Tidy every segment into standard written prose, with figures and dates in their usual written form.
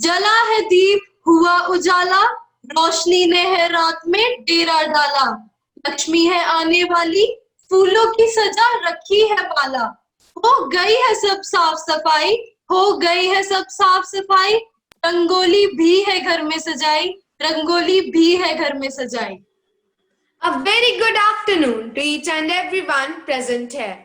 जला है दीप हुआ उजाला, रोशनी ने है रात में डेरा डाला। लक्ष्मी है आने वाली, फूलों की सजा रखी है माला। हो गई है सब साफ सफाई, हो गई है सब साफ सफाई। रंगोली भी है घर में सजाई, रंगोली भी है घर में सजाई। A very good afternoon to each and everyone present here.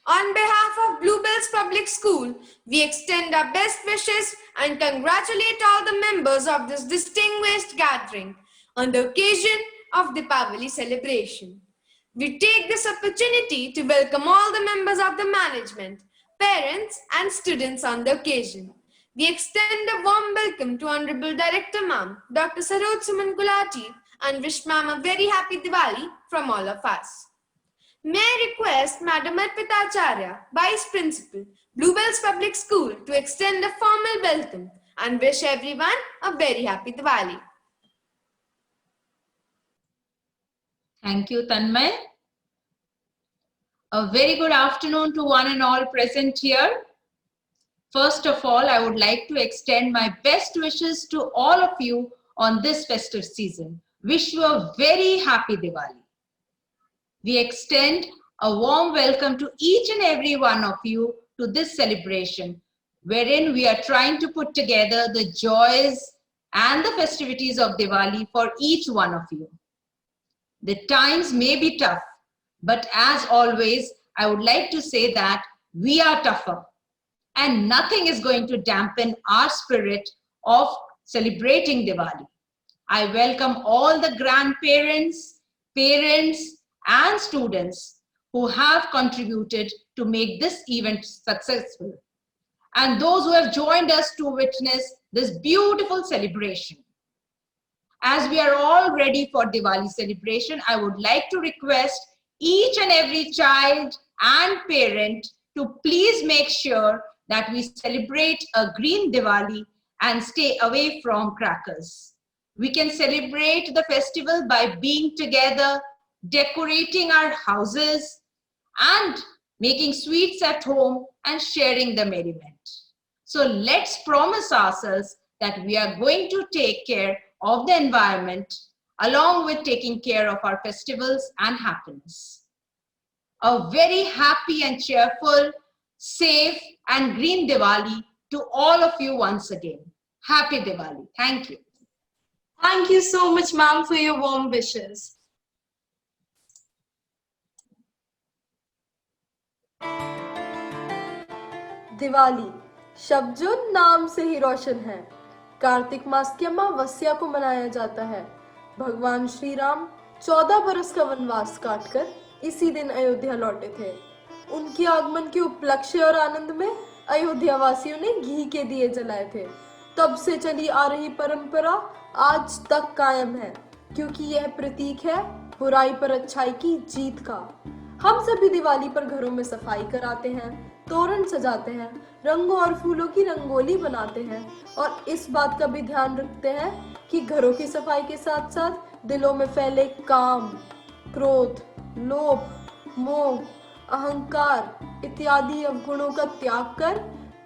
On behalf of Bluebells Public School, we extend our best wishes and congratulate all the members of this distinguished gathering on the occasion of Deepavali celebration. We take this opportunity to welcome all the members of the management, parents and students on the occasion. We extend a warm welcome to Honorable Director Ma'am, Dr. Saroj Suman Gulati, and wish Ma'am a very happy Diwali from all of us. May I request Madam Arpita Acharya, Vice Principal, Bluebells Public School, to extend a formal welcome and wish everyone a very happy Diwali. Thank you, Tanmay. A very good afternoon to one and all present here. First of all, I would like to extend my best wishes to all of you on this festive season. Wish you a very happy Diwali. We extend a warm welcome to each and every one of you to this celebration, wherein we are trying to put together the joys and the festivities of Diwali for each one of you. The times may be tough, but as always, I would like to say that we are tougher and nothing is going to dampen our spirit of celebrating Diwali. I welcome all the grandparents, parents, and students who have contributed to make this event successful, and those who have joined us to witness this beautiful celebration. As we are all ready for Diwali celebration, I would like to request each and every child and parent to please make sure that we celebrate a green Diwali and stay away from crackers. We can celebrate the festival by being together, decorating our houses, and making sweets at home and sharing the merriment. So let's promise ourselves that we are going to take care of the environment along with taking care of our festivals and happiness. A very happy and cheerful, safe and green Diwali to all of you once again. Happy Diwali. Thank you. Thank you so much, ma'am, for your warm wishes. Diwali शब्द जो नाम से ही रोशन है। कार्तिक मास की अमावस्या को मनाया जाता है। भगवान श्री राम 14 बरस का वनवास काटकर इसी दिन अयोध्या लौटे थे। उनके आगमन के उपलक्ष्य और आनंद में अयोध्या वासियों ने घी के दिए जलाए थे। तब से चली आ रही परंपरा आज तक कायम है, क्योंकि यह प्रतीक है बुराई पर अच्छाई की जीत का। हम सभी दिवाली पर घरों में सफाई कराते हैं, तोरण सजाते हैं, रंगों और फूलों की रंगोली बनाते हैं और इस बात का भी ध्यान रखते हैं कि घरों की सफाई के साथ साथ दिलों में फैले काम, क्रोध, लोभ, मोह, अहंकार इत्यादि अवगुणों का त्याग कर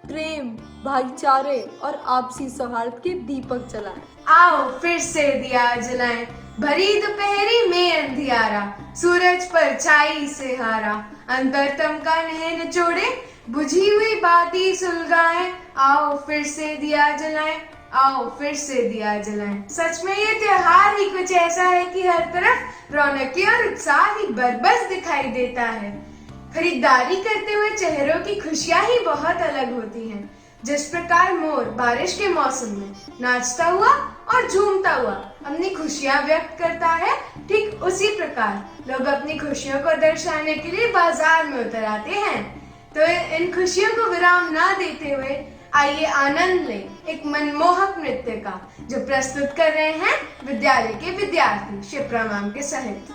प्रेम, भाईचारे और आपसी सौहार्द के दीपक जलाएं। आओ फिर से दिया जलाएं, भरी दोपहरी में अंधियारा, सूरज पर छाई से हारा, अंतरतम का नह निचोड़े, बुझी हुई बाती सुलगाएं। आओ फिर से दिया जलाएं, आओ फिर से दिया जलाएं। सच में ये त्योहार ही कुछ ऐसा है कि हर तरफ रौनकी और उत्साह ही बरबस दिखाई देता है। खरीदारी करते हुए चेहरों की खुशियां ही बहुत अलग होती हैं। जिस प्रकार मोर बारिश के मौसम में नाचता हुआ और झूमता हुआ अपनी खुशियां व्यक्त करता है, ठीक उसी प्रकार लोग अपनी खुशियों को दर्शाने के लिए बाजार में उतर आते हैं। तो इन खुशियों को विराम ना देते हुए आइए आनंद लें एक मनमोहक नृत्य का, जो प्रस्तुत कर रहे हैं विद्यालय के विद्यार्थी शिप्रा मैम के सहित।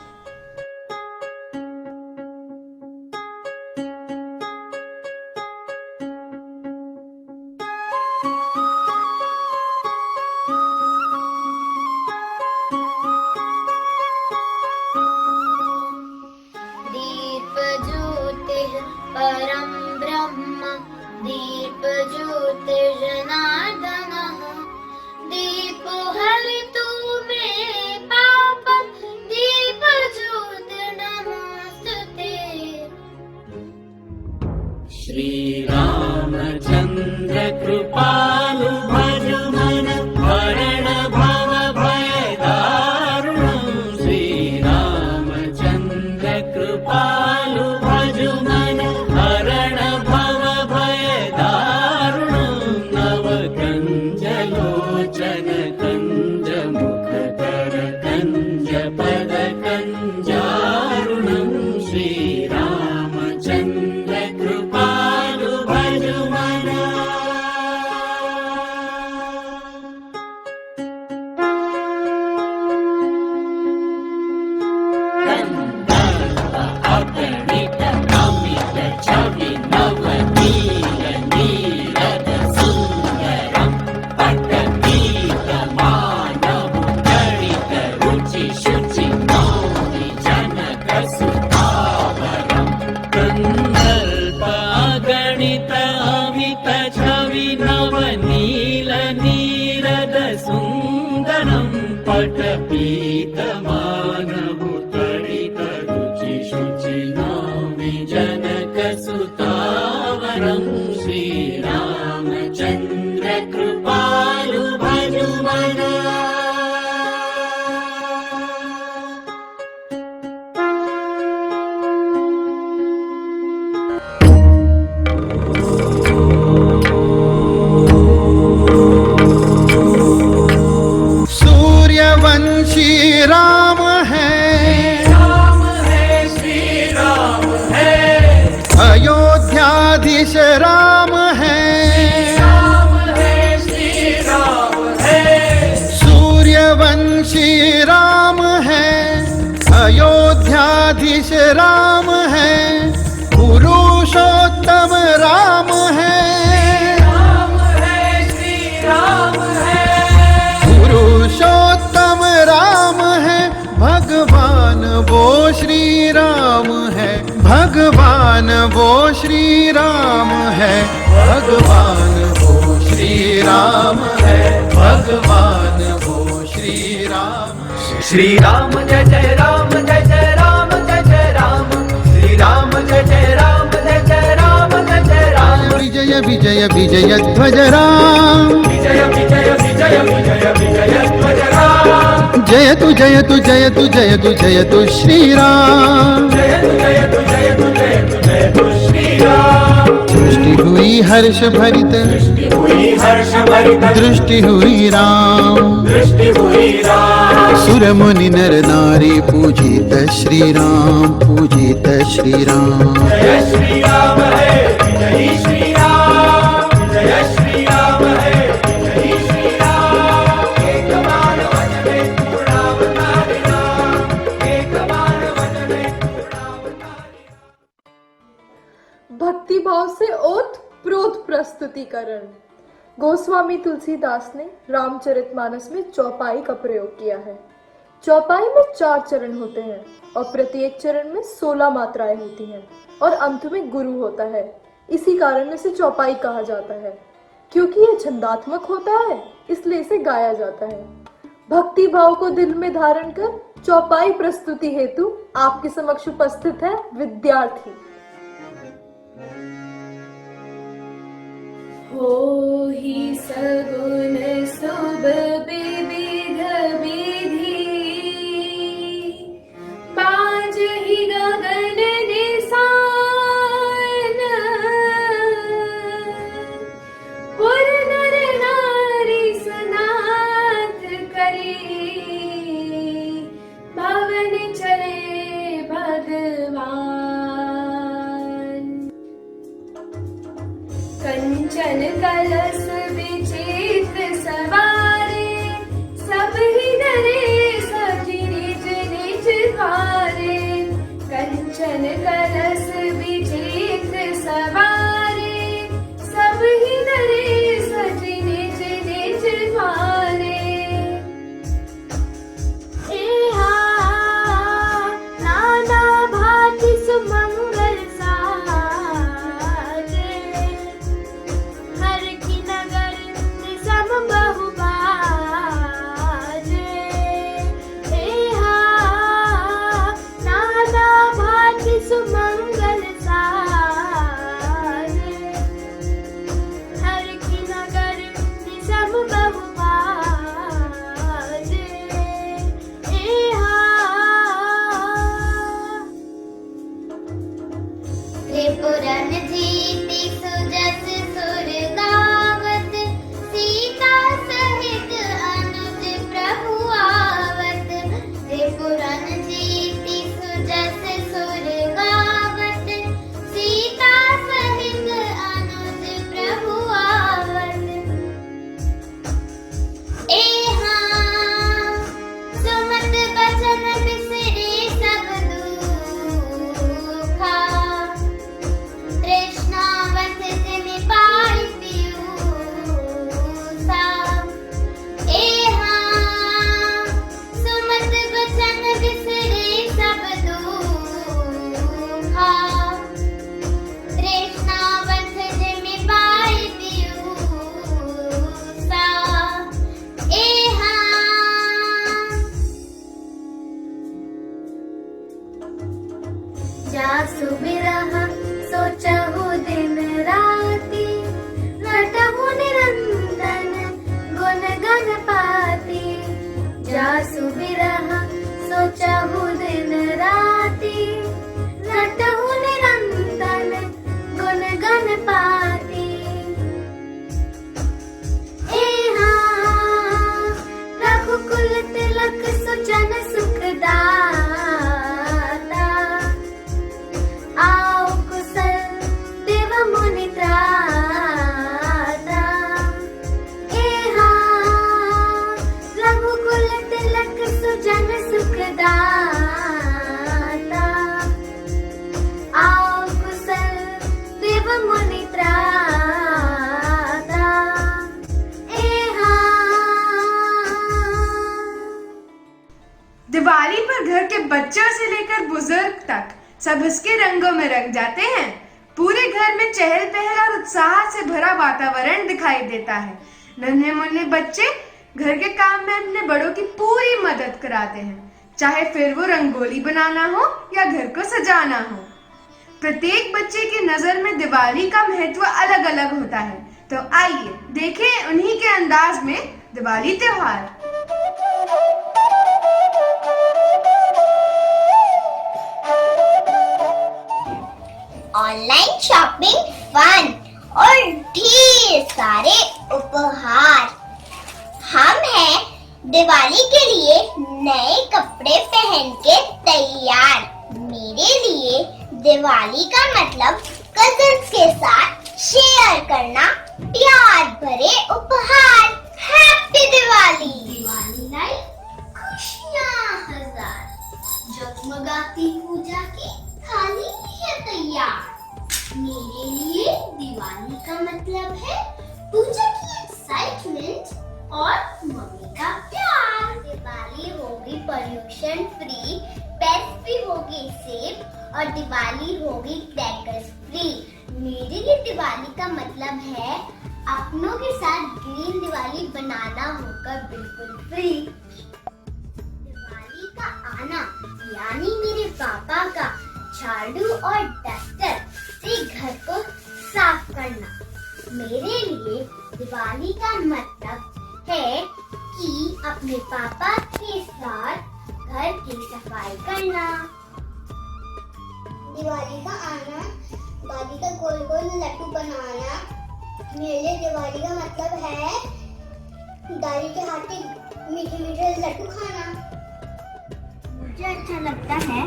परं ब्रह्म दीपज्योतिर्जनार्दनः सुन्दरं पटपीतमानभूतरितरुचिशुचिनामि जनकसुतावरं श्रीरामचन्द्र कृपालु भजुमना। सूर्यवंशी राम है, श्री राम है, अयोध्याधीश राम है, श्री राम है, सूर्यवंशी राम है, अयोध्याधीश राम है, पुरुषोत्तम राम है, श्री राम है, पुरुषोत्तम राम है, भगवान वो श्री राम है, भगवान वो श्री राम है, भगवान वो श्री राम है, भगवान वो श्री राम। श्री राम जय जय राम, जय जय राम, जय जय राम, श्री राम जय जय राम, जय जय राम, जय जय राम, विजय विजय विजय ध्वज राम, विजय विजय विजय विजय विजय ध्वज राम, जय तु जय तु जय तु जय तु जय तु श्री राम। जय तु जय तु जय तु जय तु जय तु श्री राम। दृष्टि हुई हर्ष भरित, हुई हर्ष भरित, दृष्टि हुई राम, दृष्टि हुई राम, सुर मुनि नर नारी पूजित श्री राम, पूजित श्री राम। जय श्री राम है विजयी श्री राम, जय श्री राम है विजयी श्री राम। एक बार वचने पूर्णावतारी राम, एक बार वचने पूर्णावतारी। भक्ति भाव से ओत प्रोत प्रस्तुतिकरण। गोस्वामी तुलसीदास ने रामचरितमानस में चौपाई का प्रयोग किया है। चौपाई में 4 चरण होते हैं और प्रत्येक चरण में 16 मात्राएं होती हैं और अंत में गुरु होता है। इसी कारण इसे चौपाई कहा जाता है। क्योंकि यह छंदात्मक होता है इसलिए इसे गाया जाता है। भक्ति भाव को दिल में धारण कर चौपाई प्रस्तुति हेतु आपके समक्ष उपस्थित है विद्यार्थी। होहि सगुन शुभ विविध विधि, बाजहि गगन निशान, पुर नर नारी सनाथ करी, भवन चले भगवान। कंचन कलश विचित्र बच्चों से लेकर बुजुर्ग तक सब इसके रंगों में रंग जाते हैं। पूरे घर में चहल पहल और उत्साह से भरा वातावरण दिखाई देता है। नन्हे मुन्ने बच्चे घर के काम में अपने बड़ों की पूरी मदद कराते हैं, चाहे फिर वो रंगोली बनाना हो या घर को सजाना हो। प्रत्येक बच्चे की नजर में दिवाली का महत्व अलग अलग होता है। तो आइए देखें उन्हीं के अंदाज में दिवाली त्योहार। ऑनलाइन शॉपिंग फन और ढेर सारे उपहार। हम हैं दिवाली के लिए नए कपड़े पहन के तैयार। मेरे लिए दिवाली का मतलब कजिन्स के साथ शेयर करना, प्यार भरे उपहार। हैप्पी दिवाली। दिवाली लाइट खुशियाँ हजार, जगमगाती पूजा की थाली है तैयार। मेरे लिए दिवाली का मतलब है पूजा की एक्साइटमेंट और मम्मी का प्यार। दिवाली होगी पोल्यूशन फ्री, पेट्स भी होगी सेफ और दिवाली होगी क्रैकर्स फ्री। मेरे लिए दिवाली का मतलब है अपनों के साथ ग्रीन दिवाली बनाना होगा बिल्कुल फ्री। दिवाली का आना यानी मेरे पापा का झाड़ू और डस्टर से घर को साफ करना। मेरे लिए दिवाली का मतलब है कि अपने पापा के साथ घर की सफाई करना। दिवाली का आना, दादी का गोल गोल लड्डू बनाना। मेरे लिए दिवाली का मतलब है दादी के हाथ के मीठे मीठे लड्डू खाना। मुझे अच्छा लगता है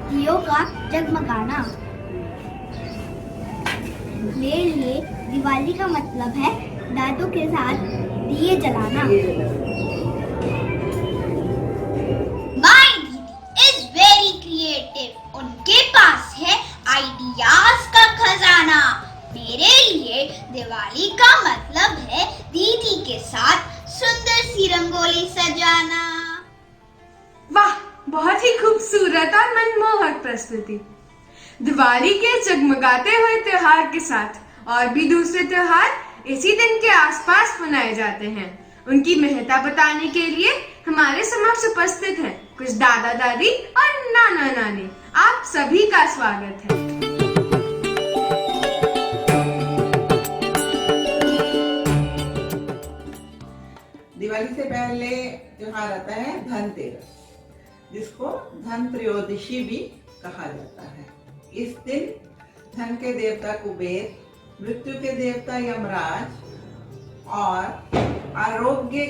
दियों का जगमगाना। मेरे लिए दिवाली का मतलब है दादू के साथ दिए जलाना। My दीदी is very creative. उनके पास है आइडियाज का खजाना। मेरे लिए दिवाली का मतलब है दीदी के साथ सुंदर सी रंगोली सजाना। वाह, बहुत ही खूबसूरत और मनमोहक प्रस्तुति। दिवाली के जगमगाते हुए त्योहार के साथ और भी दूसरे त्योहार इसी दिन के आसपास मनाए जाते हैं। उनकी महत्ता बताने के लिए हमारे समक्ष उपस्थित हैं कुछ दादा दादी और नाना नानी। आप सभी का स्वागत है। दिवाली से पहले त्योहार आता है धनतेरस, जिसको धन त्रयोदशी भी कहा जाता है। इस दिन धन के देवता कुबेर, मृत्यु के देवता यमराज और आरोग्य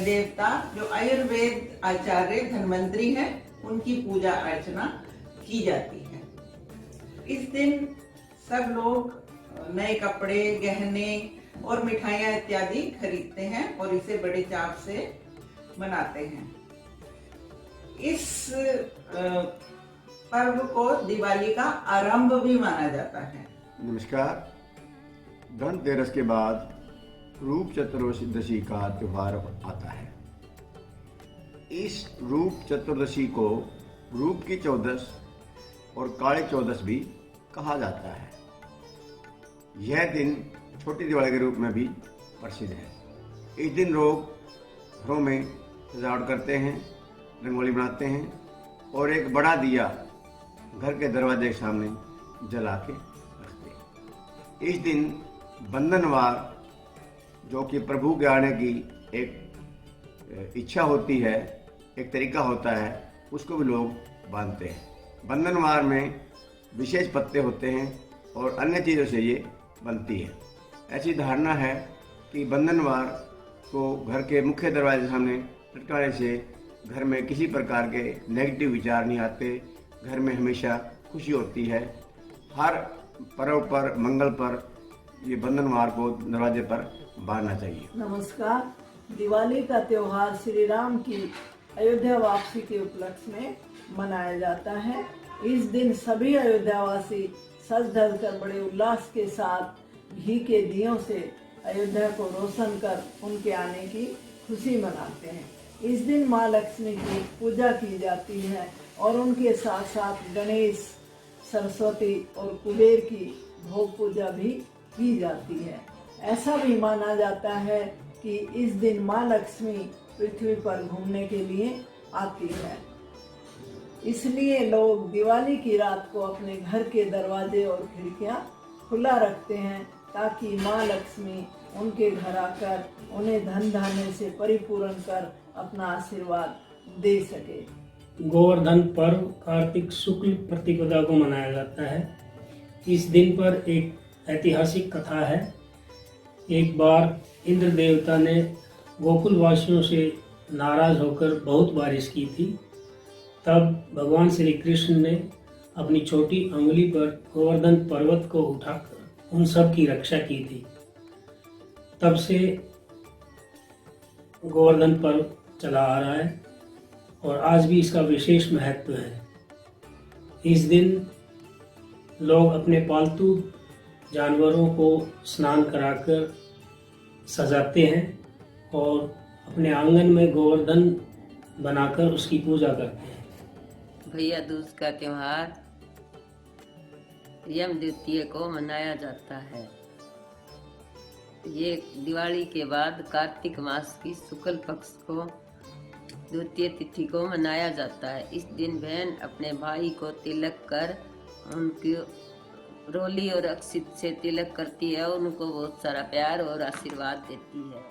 देवता जो आयुर्वेद आचार्य धन्वंतरी हैं, उनकी पूजा अर्चना की जाती है। इस दिन सब लोग नए कपड़े, गहने और मिठाइयाँ इत्यादि खरीदते हैं और इसे बड़े चाव से मनाते हैं। इस पर्व को दिवाली का आरंभ भी माना जाता है। नमस्कार। धनतेरस के बाद रूप चतुर्दशी का त्योहार आता है। इस रूप चतुर्दशी को रूप की चौदस और काले चौदस भी कहा जाता है। यह दिन छोटी दिवाली के रूप में भी प्रसिद्ध है। इस दिन लोग घरों में सजावट करते हैं, रंगोली बनाते हैं और एक बड़ा दिया घर के दरवाजे के सामने जला के रखते हैं। इस दिन बंधनवार, जो कि प्रभु के आने की एक इच्छा होती है, एक तरीका होता है, उसको भी लोग बांधते हैं। बंधनवार में विशेष पत्ते होते हैं और अन्य चीज़ों से ये बनती है। ऐसी धारणा है कि बंधनवार को घर के मुख्य दरवाजे के सामने लटकाने से घर में किसी प्रकार के नेगेटिव विचार नहीं आते, घर में हमेशा खुशी होती है। हर पर्व पर, मंगल पर ये बंधनवार को दरवाजे पर बांधना चाहिए। नमस्कार। दिवाली का त्योहार श्री राम की अयोध्या वापसी के उपलक्ष्य में मनाया जाता है। इस दिन सभी अयोध्यावासी सज धज कर बड़े उल्लास के साथ घी के दियों से अयोध्या को रोशन कर उनके आने की खुशी मनाते हैं। इस दिन माँ लक्ष्मी की पूजा की जाती है और उनके साथ साथ गणेश, सरस्वती और कुबेर की भोग पूजा भी की जाती है। ऐसा भी माना जाता है कि इस दिन माँ लक्ष्मी पृथ्वी पर घूमने के लिए आती है। इसलिए लोग दिवाली की रात को अपने घर के दरवाजे और खिड़कियां खुला रखते हैं ताकि माँ लक्ष्मी उनके घर आकर उन्हें धन धान्य से परिपूर्ण कर अपना आशीर्वाद दे सके। गोवर्धन पर्व कार्तिक शुक्ल प्रतिपदा को मनाया जाता है। इस दिन पर एक ऐतिहासिक कथा है। एक बार इंद्र देवता ने गोकुल वासियों से नाराज होकर बहुत बारिश की थी। तब भगवान श्री कृष्ण ने अपनी छोटी उंगली पर गोवर्धन पर्वत को उठाकर उन सब की रक्षा की थी। तब से गोवर्धन पर्व चला आ रहा है और आज भी इसका विशेष महत्व है। इस दिन लोग अपने पालतू जानवरों को स्नान कराकर सजाते हैं और अपने आंगन में गोवर्धन बनाकर उसकी पूजा करते हैं। भैया दूज का त्योहार यम द्वितीय को मनाया जाता है। ये दिवाली के बाद कार्तिक मास की शुक्ल पक्ष को द्वितीय तिथि को मनाया जाता है। इस दिन बहन अपने भाई को तिलक कर उनकी रोली और अक्षित से तिलक करती है और उनको बहुत सारा प्यार और आशीर्वाद देती है।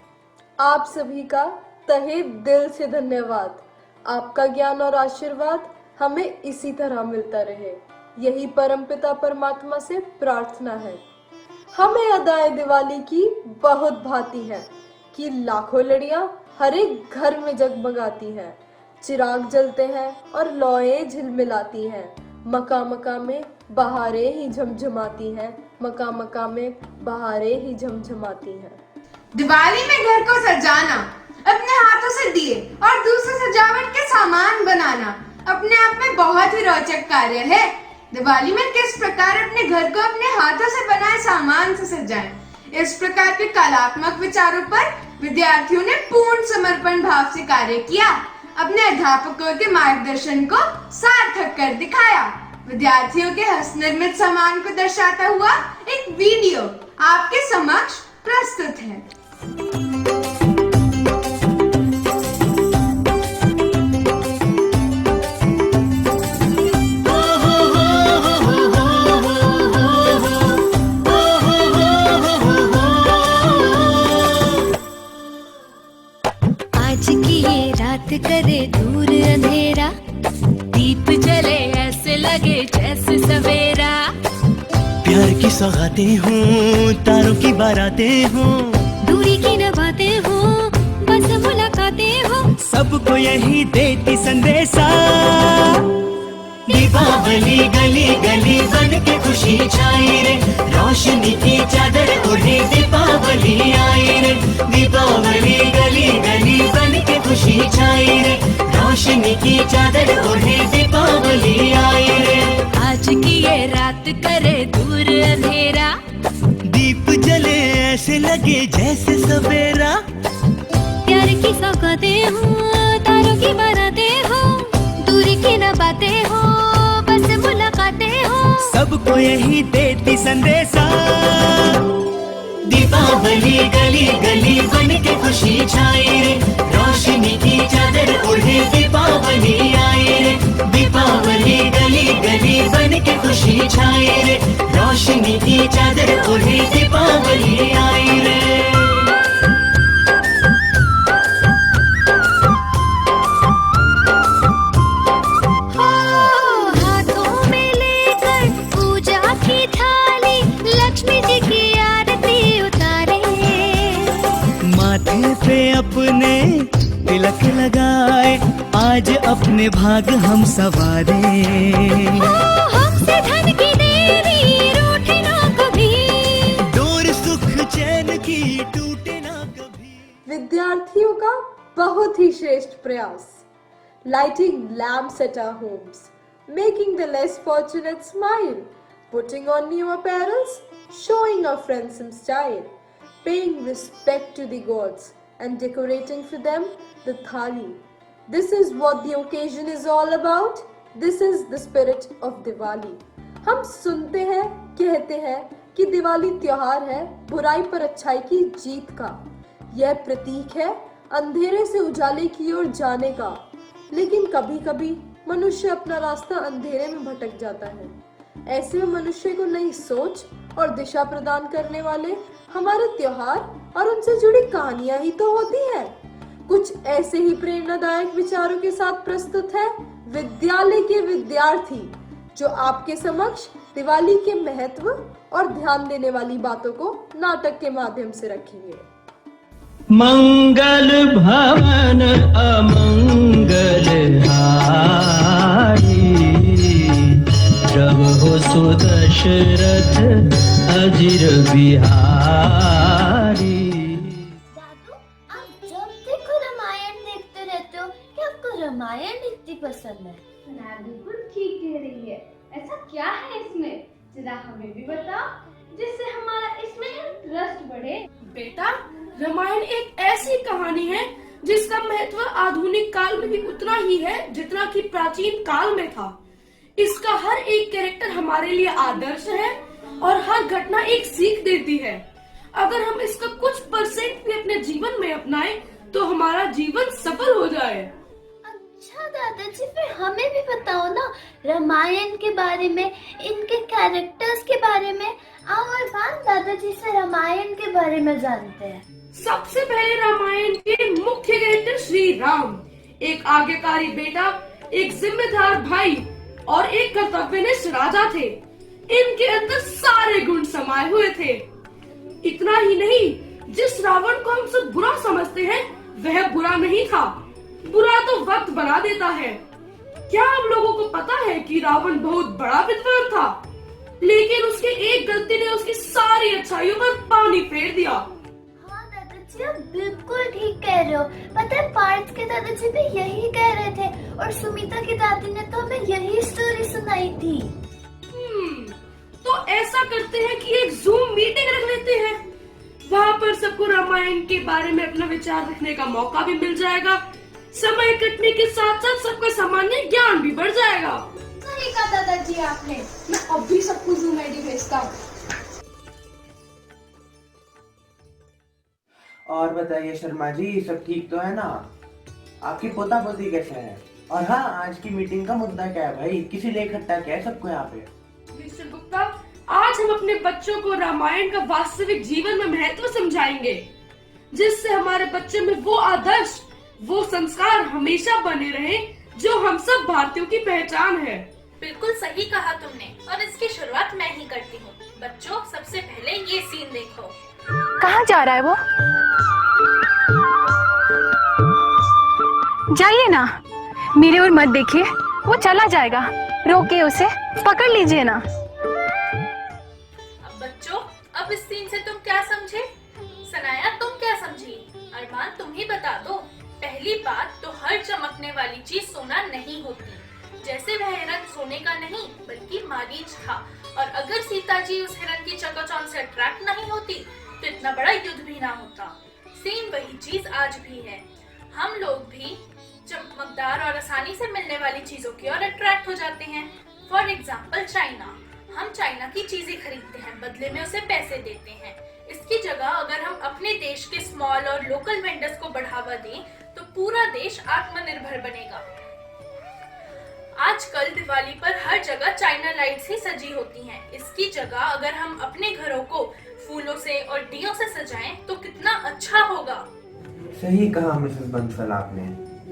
आप सभी का तहे दिल से धन्यवाद। आपका ज्ञान और आशीर्वाद हमें इसी तरह मिलता रहे, यही परमपिता परमात्मा से प्रार्थना है। हमें अदाए दिवाली की बहुत भाती है कि लाखों लड़ियां हर एक घर में जगमगाती हैं, चिराग जलते हैं और लौएं झिलमिलाती हैं। मका मका में बहारें ही झमझमाती हैं, मका मका में बहारें ही झमझमाती हैं। दिवाली में घर को सजाना, अपने हाथों से दिए और दूसरे सजावट के सामान बनाना अपने आप में बहुत ही रोचक कार्य है। दिवाली में किस प्रकार अपने घर को अपने हाथों से बनाए सामान से सजाएं, इस प्रकार के कलात्मक विचारों पर विद्यार्थियों ने पूर्ण समर्पण भाव से कार्य किया। अपने अध्यापकों के मार्गदर्शन को सार्थक कर दिखाया। विद्यार्थियों के हस्तनिर्मित सामान को दर्शाता हुआ एक वीडियो आपके समक्ष प्रस्तुत है। आज की ये रात करे दूर अंधेरा, दीप जले ऐसे लगे जैसे सवेरा। प्यार की सौगातें हों, तारों की बारातें हों, दूरी की न बातें हों, बस मुलाकातें हों, सबको यही देती संदेशा। दीपावली गली गली बन के खुशी छाई रे, रोशनी की चादर ओढ़े दीपावली आई रे। दीपावली गली गली बन के खुशी छाई रे, रोशनी की चादर ओढ़े दीपावली आई रे। आज की ये रात करे दूर अंधेरा, दीप जले ऐसे लगे जैसे सवेरा। प्यार की सौगातें हों, तारों की बारातें हों, दूरी की न बातें हों, बस मुलाकातें हों, सबको यही देती संदेशा। दीपावली गली गली बन के खुशी छाई रे, रोशनी की चादर ओढ़े दीपावली आई रे। दीपावली गली गली बन के खुशी छाई रे, रोशनी की चादर ओढ़े दीपावली आई रे। पे अपने तिलक लगाए, आज अपने भाग हम सवारे। हमसे धन की देवी रूठे ना कभी, डोर सुख चैन की टूटे ना कभी। विद्यार्थियों का बहुत ही श्रेष्ठ प्रयास। Lighting lamps at our homes, making the less fortunate smile, putting on new apparels, showing our friends some style, paying respect to the gods, and decorating for them the thali. This is what the occasion is all about. This is the spirit of Diwali. हम सुनते हैं, कहते हैं कि दिवाली त्योहार है बुराई पर अच्छाई की जीत का। यह प्रतीक है अंधेरे से उजाले की ओर जाने का। लेकिन कभी कभी मनुष्य अपना रास्ता अंधेरे में भटक जाता है। ऐसे में मनुष्य को नई सोच और दिशा प्रदान करने वाले हमारे त्योहार और उनसे जुड़ी कहानियां ही तो होती हैं। कुछ ऐसे ही प्रेरणादायक विचारों के साथ प्रस्तुत है विद्यालय के विद्यार्थी, जो आपके समक्ष दिवाली के महत्व और ध्यान देने वाली बातों को नाटक के माध्यम से रखेंगे। मंगल भवन अमंगल हारी, जब हो सुदशरथ अजिर बिहारी। आप जब देखो रामायण देखते रहते हो, क्या आपको रामायण इतनी पसंद है? बिल्कुल ठीक कह रही है। ऐसा क्या है इसमें, जरा हमें भी बताओ, जिससे हमारा इसमें इंटरेस्ट बढ़े। बेटा, रामायण एक ऐसी कहानी है जिसका महत्व आधुनिक काल में भी उतना ही है जितना कि प्राचीन काल में था। इसका हर एक कैरेक्टर हमारे लिए आदर्श है और हर घटना एक सीख देती है। अगर हम इसका कुछ % भी अपने जीवन में अपनाएं तो हमारा जीवन सफल हो जाए। अच्छा दादाजी, फिर हमें भी बताओ ना रामायण के बारे में, इनके कैरेक्टर्स के बारे में। आओ अरमान, दादाजी से रामायण के बारे में जानते हैं। सबसे पहले रामायण के मुख्य कैरेक्टर श्री राम, एक आज्ञाकारी बेटा, एक जिम्मेदार भाई और एक कर्तव्यनिष्ठ राजा थे। इनके अंदर सारे गुण समाये हुए थे। इतना ही नहीं, जिस रावण को हम सब बुरा समझते हैं वह बुरा नहीं था। बुरा तो वक्त बना देता है। क्या आप लोगों को पता है कि रावण बहुत बड़ा विद्वान था, लेकिन उसके एक गलती ने उसकी सारी अच्छाइयों पर पानी फेर दिया। हाँ दादाजी, आप बिल्कुल ठीक कह रहे हो। पता है, पार्थ के दादाजी भी यही कह रहे थे और सुमिता की दादी ने तो हमें यही स्टोरी सुनाई थी। तो ऐसा करते हैं कि एक जूम मीटिंग रख लेते हैं। वहाँ पर सबको रामायण के बारे में अपना विचार रखने का मौका भी मिल जाएगा। समय कटने के साथ साथ सबका सामान्य ज्ञान भी बढ़ जाएगा। सही कहा दादाजी आपने। मैं अभी सबको जूम आईडी भेजता हूँ। और बताइए शर्मा जी, सब ठीक तो है ना? आपकी पोता पोती कैसे है? और हाँ, आज की मीटिंग का मुद्दा क्या है भाई? किसी लिए इकट्ठा किया है सबको यहाँ पे? मिस्टर गुप्ता, आज हम अपने बच्चों को रामायण का वास्तविक जीवन में महत्व समझाएंगे, जिससे हमारे बच्चे में वो आदर्श, वो संस्कार हमेशा बने रहे जो हम सब भारतीयों की पहचान है। बिल्कुल सही कहा तुमने, और इसकी शुरुआत मैं ही करती हूँ। बच्चों, सबसे पहले ये सीन देखो। कहाँ जा रहा है वो? जाइए ना, मेरे ओर मत देखिए, वो चला जाएगा। रोके उसे, पकड़ लीजिए ना। अब बच्चों, अब इस सीन से तुम क्या समझे? सनाया, तुम क्या समझी? अरमान, तुम ही बता दो। पहली बात तो हर चमकने वाली चीज सोना नहीं होती। जैसे वह हिरन सोने का नहीं बल्कि मारीच था, और अगर सीता जी उस हिरन की चकाचौंध से अट्रैक्ट नहीं होती तो इतना बड़ा युद्ध भी ना होता। सेम वही चीज आज भी है। हम लोग भी चमकदार और आसानी से मिलने वाली चीजों की ओर अट्रैक्ट हो जाते हैं। For example China. हम चाइना की चीजें खरीदते हैं, बदले में उसे पैसे देते हैं। इसकी जगह अगर हम अपने देश के स्मॉल और लोकल वेंडर्स को बढ़ावा दें तो पूरा देश आत्मनिर्भर बनेगा। आजकल दिवाली पर हर जगह चाइना लाइट्स ही सजी होती हैं। इसकी जगह अगर हम अपने घरों को फूलों से और दियों से सजाएं तो कितना अच्छा होगा। सही कहा मिसेस बंसल आपने।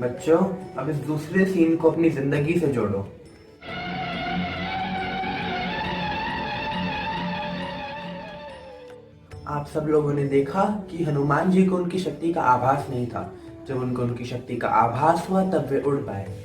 बच्चों, अब इस दूसरे सीन को अपनी जिंदगी से जोड़ो। आप सब लोगों ने देखा कि हनुमान जी को उनकी शक्ति का आभास नहीं था। जब उनको उनकी शक्ति का आभास हुआ तब वे उड़ पाए।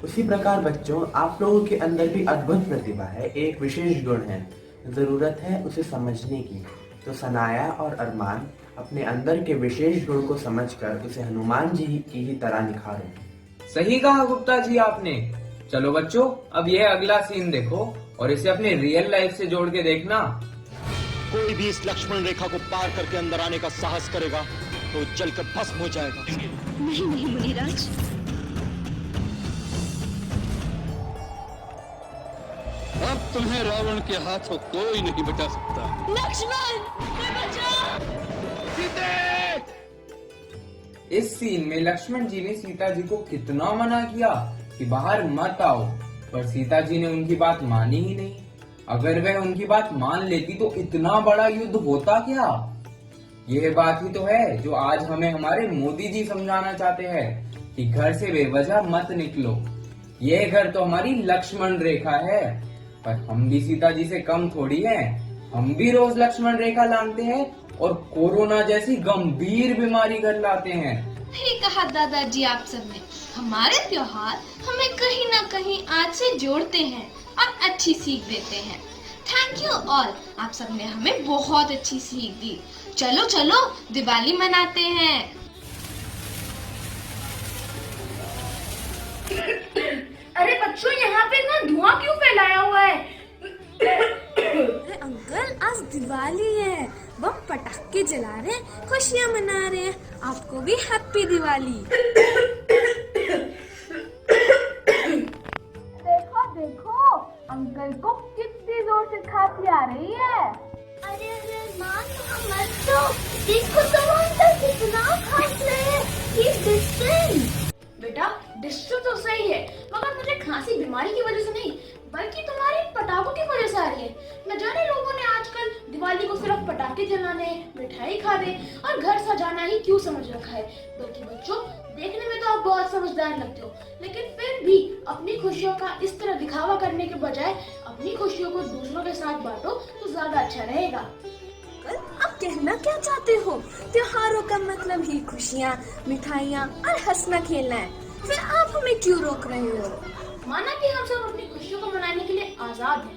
उसी प्रकार बच्चों, आप लोगों के अंदर भी अद्भुत प्रतिभा है, एक विशेष गुण है। जरूरत है उसे समझने की। तो सनाया और अरमान अपने अंदर के विशेष गुण को समझकर उसे हनुमान जी की ही तरह निखारो। सही कहा गुप्ता जी आपने। चलो बच्चों, अब यह अगला सीन देखो और इसे अपने रियल लाइफ से जोड़ के देखना। कोई भी इस लक्ष्मण रेखा को पार करके अंदर आने का साहस करेगा तो जलकर भस्म हो जाएगा। नहीं नहीं मुनिराज, अब तुम्हें रावण के हाथों कोई नहीं बचा सकता। लक्ष्मण बचाओ। इस सीन में लक्ष्मण जी ने सीता जी को कितना मना किया कि बाहर मत आओ, पर सीता जी ने उनकी बात मानी ही नहीं। अगर वह उनकी बात मान लेती तो इतना बड़ा युद्ध होता क्या। यह बात ही तो है जो आज हमें हमारे मोदी जी समझाना चाहते हैं कि घर से बेवजह मत निकलो। यह घर तो हमारी लक्ष्मण रेखा है, पर हम भी सीता जी से कम थोड़ी हैं। हम भी रोज लक्ष्मण रेखा लांघते हैं और कोरोना जैसी गंभीर बीमारी घर लाते हैं। सही कहा दादाजी आप सब ने। हमारे त्योहार हमें कहीं ना कहीं आज से जोड़ते हैं और अच्छी सीख देते हैं। थैंक यू ऑल, आप सब ने हमें बहुत अच्छी सीख दी। चलो चलो दिवाली मनाते हैं। अरे बच्चों, यहाँ पे इतना धुआं क्यों फैलाया हुआ है? अरे अंकल, आज दिवाली है, बम पटाखे जला रहे हैं, खुशियाँ मना रहे हैं। आपको भी हैप्पी दिवाली। देखो देखो, अंकल को कितनी जोर से खांसी आ रही है। अरे अरे माँ, मत दो। देखो तो अंकल कितना खांस रहे हैं। Keep distance। बेटा डिस्ट्रिक्ट तो सही है, मगर मुझे खांसी बीमारी की वजह से नहीं बल्कि तुम्हारे पटाखों की वजह से आ रही है। न जाने लोगों ने आजकल दिवाली को सिर्फ पटाखे जलाने, मिठाई खाने और घर सजाना ही क्यों समझ रखा है। बल्कि बच्चों, देखने में तो आप बहुत समझदार लगते हो, लेकिन फिर भी अपनी खुशियों का इस तरह दिखावा करने के बजाय अपनी खुशियों को दूसरों के साथ बांटो तो ज्यादा अच्छा रहेगा। आप कहना क्या चाहते हो? त्योहारों का मतलब ही खुशियाँ, मिठाइयाँ और हंसना खेलना है। फिर आप हमें क्यों रोक रहे हो? माना कि हम सब अपनी खुशियों को मनाने के लिए आजाद हैं,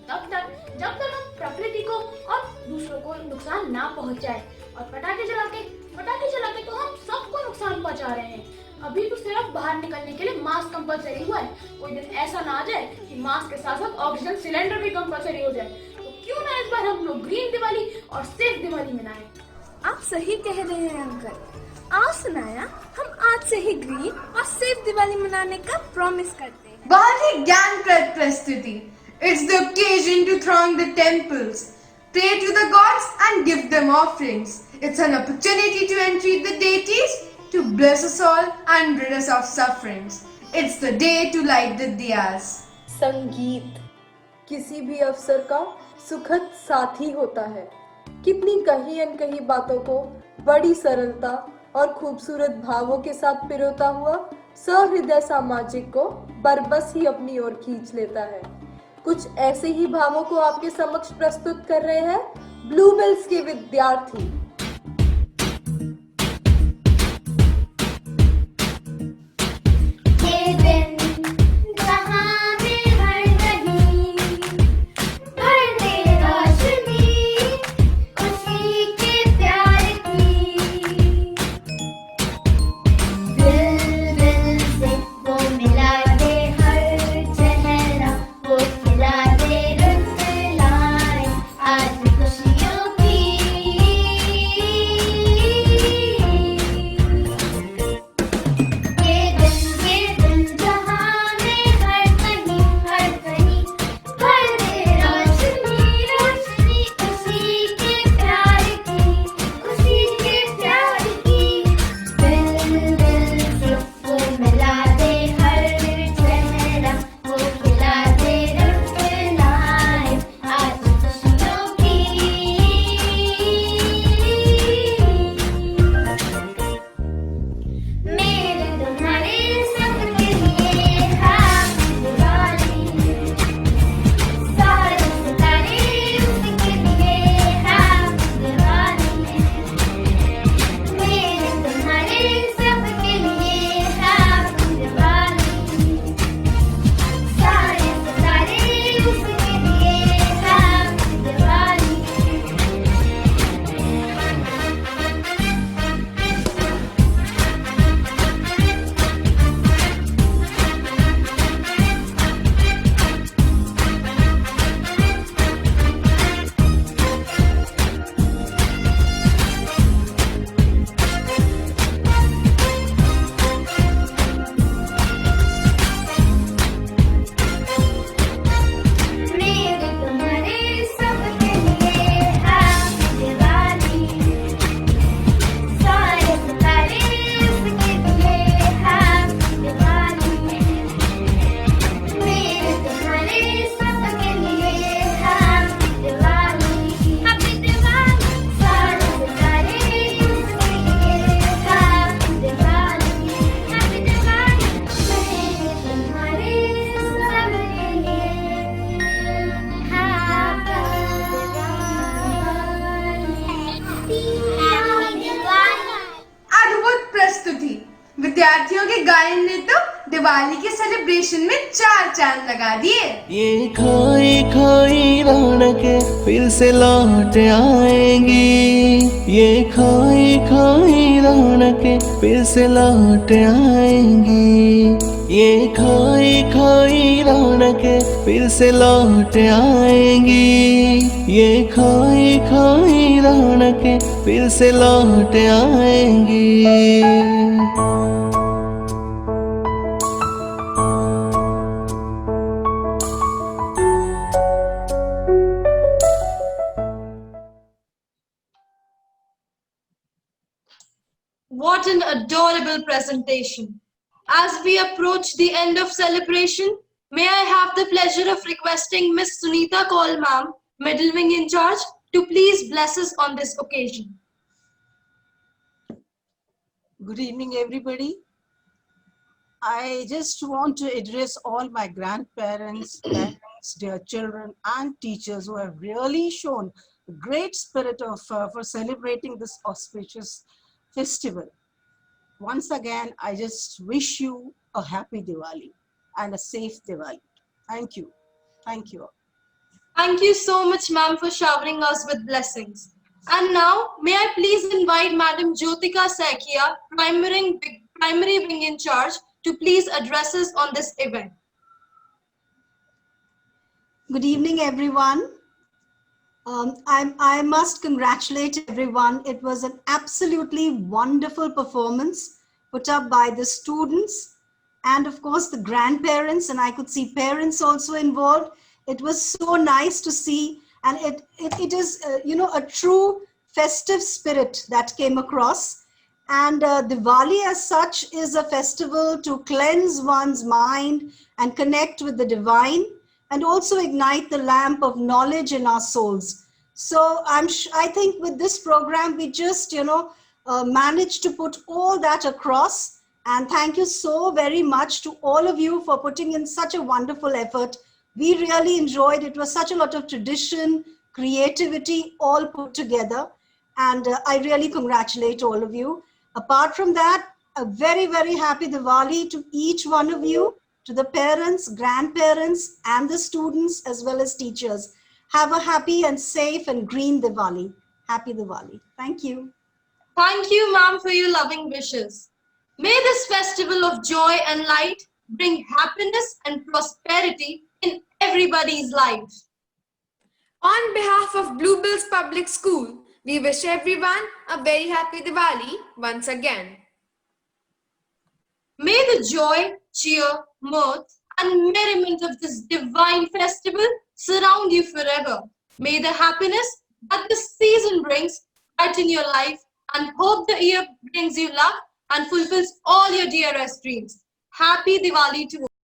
तब तक जब तक हम प्रकृति को और दूसरों को नुकसान ना पहुंचाए। और पटाखे जला के तो हम सबको नुकसान पहुंचा रहे हैं। अभी तो सिर्फ बाहर निकलने के लिए मास्क कंपलसरी हुआ है। कोई दिन ऐसा ना आ जाए कि मास्क के साथ साथ ऑक्सीजन सिलेंडर भी कंपलसरी हो जाए। तो क्यों ना इस बार हम लोग ग्रीन दिवाली और सेफ दिवाली मनाएं। आप सही कह रहे हैं अंकल। आओ सुनाया, हम आज से ही ग्रीन और सेफ दिवाली मनाने का प्रॉमिस करते हैं। बहुत ही ज्ञानप्रद प्रस्तुति। It's the occasion to throng the temples, pray to the gods and give them offerings. It's an opportunity to entreat the deities to bless us all and rid us of sufferings. It's the day to light the diyas. संगीत किसी भी अवसर का सुखद साथी होता है। कितनी कही अनकही बातों को बड़ी सरलता और खूबसूरत भावों के साथ पिरोता हुआ सहृदय सामाजिक को बरबस ही अपनी ओर खींच लेता है। कुछ ऐसे ही भावों को आपके समक्ष प्रस्तुत कर रहे हैं ब्लूबेल्स के विद्यार्थी। आज खुशियों की प्रस्तुति। विद्यार्थियों के गायन ने तो दिवाली के सेलिब्रेशन में 4 चांद लगा दिए। ये खोई खोई रौनकें फिर से लौट आएंगी, ये खोई खोई रौनकें फिर से लौट आएंगी, ये खोई खोई रौनकें फिर से लौट आएंगी, ये खोई खोई रौनकें फिर से लौट आएंगी। What an adorable presentation. As we approach the end of celebration, may I have the pleasure of requesting Miss Sunita Kaul ma'am, Middle Wing in charge, to please bless us on this occasion. Good evening, everybody. I just want to address all my grandparents, parents, dear children, and teachers who have really shown a great spirit of for celebrating this auspicious festival. Once again, I just wish you a happy Diwali and a safe Diwali. Thank you. Thank you. Thank you so much, ma'am, for showering us with blessings. And now, may I please invite Madam Jyotika Saikia, Primary Wing in charge, to please address us on this event. Good evening, everyone. I must congratulate everyone. It was an absolutely wonderful performance put up by the students and of course the grandparents, and I could see parents also involved. It was so nice to see, and it is a true festive spirit that came across. And Diwali as such is a festival to cleanse one's mind and connect with the divine, and also ignite the lamp of knowledge in our souls. So I think with this program, we just, managed to put all that across. And thank you so very much to all of you for putting in such a wonderful effort. We really enjoyed it. It was such a lot of tradition, creativity, all put together. And I really congratulate all of you. Apart from that, a very, very happy Diwali to each one of you, to the parents, grandparents, and the students, as well as teachers. Have a happy and safe and green Diwali. Happy Diwali. Thank you. Thank you, ma'am, for your loving wishes. May this festival of joy and light bring happiness and prosperity in everybody's life. On behalf of Bluebells Public School, we wish everyone a very happy Diwali once again. May the joy, cheer, mirth, and merriment of this divine festival surround you forever. May the happiness that this season brings brighten your life, and hope the year brings you luck and fulfills all your dearest dreams. Happy Diwali to all.